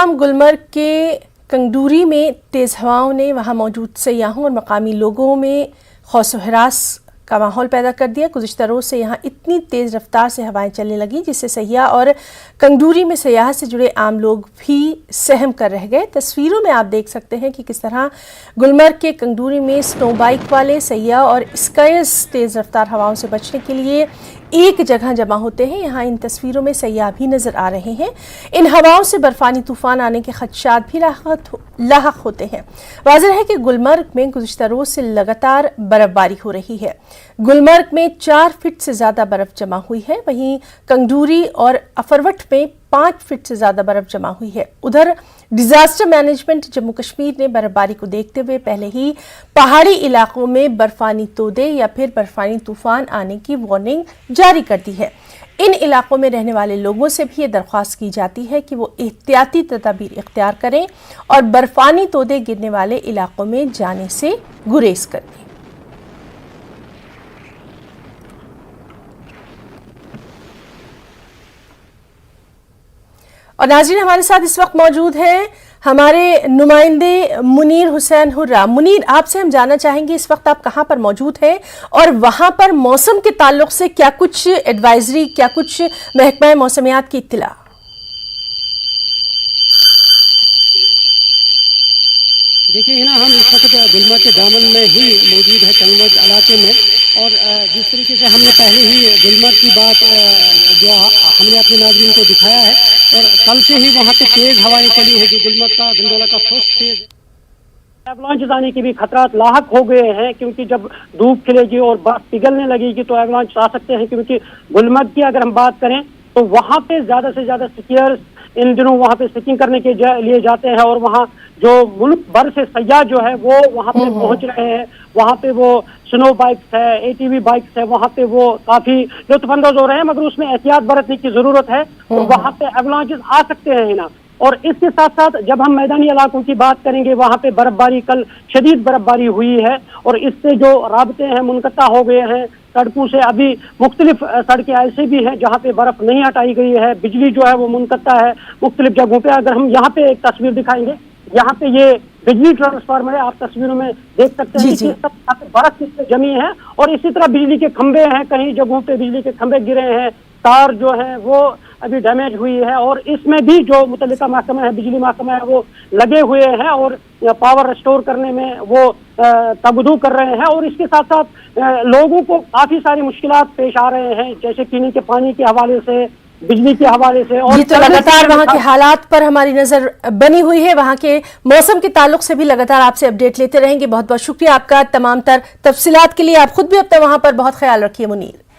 مقام گلمرگ کے کنگڈوری میں تیز ہواؤں نے وہاں موجود سیاحوں اور مقامی لوگوں میں خوف و ہراس کا ماحول پیدا کر دیا۔ گزشتہ روز سے یہاں اتنی تیز رفتار سے ہوائیں چلنے لگیں جس سے سیاح اور کنگڈوری میں سیاحت سے جڑے عام لوگ بھی سہم کر رہ گئے۔ تصویروں میں آپ دیکھ سکتے ہیں کہ کس طرح گلمرگ کے کنگڈوری میں سنو بائک والے سیاح اور اسکائرز تیز رفتار ہواؤں سے بچنے کے لیے ایک جگہ جمع ہوتے ہیں۔ یہاں ان تصویروں میں سیاح بھی نظر آ رہے ہیں۔ ان ہواؤں سے برفانی طوفان آنے کے خدشات بھی لاحق ہوتے ہیں۔ واضح ہے کہ گلمرگ میں گزشتہ روز سے لگاتار برف باری ہو رہی ہے۔ گلمرگ میں 4 فٹ سے زیادہ برف جمع ہوئی ہے، وہیں کنگڈوری اور افروٹ میں 5 فٹ سے زیادہ برف جمع ہوئی ہے۔ ادھر ڈیزاسٹر مینجمنٹ جموں کشمیر نے برف باری کو دیکھتے ہوئے پہلے ہی پہاڑی علاقوں میں برفانی تودے یا پھر برفانی طوفان آنے کی وارننگ جاری کر دی ہے۔ ان علاقوں میں رہنے والے لوگوں سے بھی یہ درخواست کی جاتی ہے کہ وہ احتیاطی تدابیر اختیار کریں اور برفانی تودے گرنے والے علاقوں میں جانے سے گریز کریں۔ اور ناظرین، ہمارے ساتھ اس وقت موجود ہیں ہمارے نمائندے منیر حسین حرہ۔ منیر، آپ سے ہم جاننا چاہیں گے اس وقت آپ کہاں پر موجود ہیں اور وہاں پر موسم کے تعلق سے کیا کچھ ایڈوائزری، کیا کچھ محکمہ موسمیات کی اطلاع؟ دیکھیے نا، ہم اس وقت گلمرگ کے دامن میں ہی موجود ہے، کنگمرگ علاقے میں، اور جس طریقے سے ہم نے پہلے ہی گلمرگ کی بات جو ہم نے اپنے ناظرین کو دکھایا ہے، اور کل سے ہی وہاں پہ تیز ہوائیں چلی ہیں جو گلمرگ کا گنڈولا کا فرسٹ فیز ایولانچ آنے کے بھی خطرات لاحق ہو گئے ہیں، کیونکہ جب دھوپ کھلے گی اور برف پگھلنے لگے گی تو ایولانچ آ سکتے ہیں۔ کیونکہ گلمرگ کی اگر ہم بات کریں تو وہاں پہ زیادہ سے زیادہ سکیئرز ان دنوں وہاں پہ سکینگ کرنے کے لیے جاتے ہیں، اور وہاں جو ملک بھر سے سیاح جو ہے وہ وہاں پہ پہنچ رہے ہیں۔ وہاں پہ وہ سنو بائکس ہے، ATV بائکس ہے، وہاں پہ وہ کافی لطف اندوز ہو رہے ہیں، مگر اس میں احتیاط برتنے کی ضرورت ہے، اور وہاں پہ ایولانچز آ سکتے ہیں نا۔ اور اس کے ساتھ ساتھ جب ہم میدانی علاقوں کی بات کریں گے، وہاں پہ برف باری، کل شدید برف باری ہوئی ہے، اور اس سے جو رابطے ہیں منقطع ہو گئے ہیں سڑکوں سے۔ ابھی مختلف سڑکیں ایسے بھی ہیں جہاں پہ برف نہیں ہٹائی گئی ہے، بجلی جو ہے وہ منقطع ہے مختلف جگہوں پہ۔ اگر ہم یہاں پہ ایک تصویر دکھائیں گے، یہاں پہ یہ بجلی ٹرانسفارمر ہے، آپ تصویروں میں دیکھ سکتے ہیں کہ برف کس سے جمی ہے، اور اسی طرح بجلی کے کھمبے ہیں، کئی جگہوں پہ بجلی کے کھمبے گرے ہیں، تار جو ہیں وہ ابھی ڈیمیج ہوئی ہے، اور اس میں بھی جو متعلقہ محکمہ ہے، بجلی محکمہ ہے، وہ لگے ہوئے ہیں اور پاور ریسٹور کرنے میں وہ تبدو کر رہے ہیں۔ اور اس کے ساتھ ساتھ لوگوں کو کافی ساری مشکلات پیش آ رہے ہیں، جیسے پینے کے پانی کے حوالے سے، بجلی کے حوالے سے، اور تو لگاتار وہاں کے حالات پر ہماری نظر بنی ہوئی ہے۔ وہاں کے موسم کے تعلق سے بھی لگاتار آپ سے اپڈیٹ لیتے رہیں گے۔ بہت بہت شکریہ آپ کا تمام تر تفصیلات کے لیے۔ آپ خود بھی اپنا وہاں پر بہت خیال رکھیے منیر۔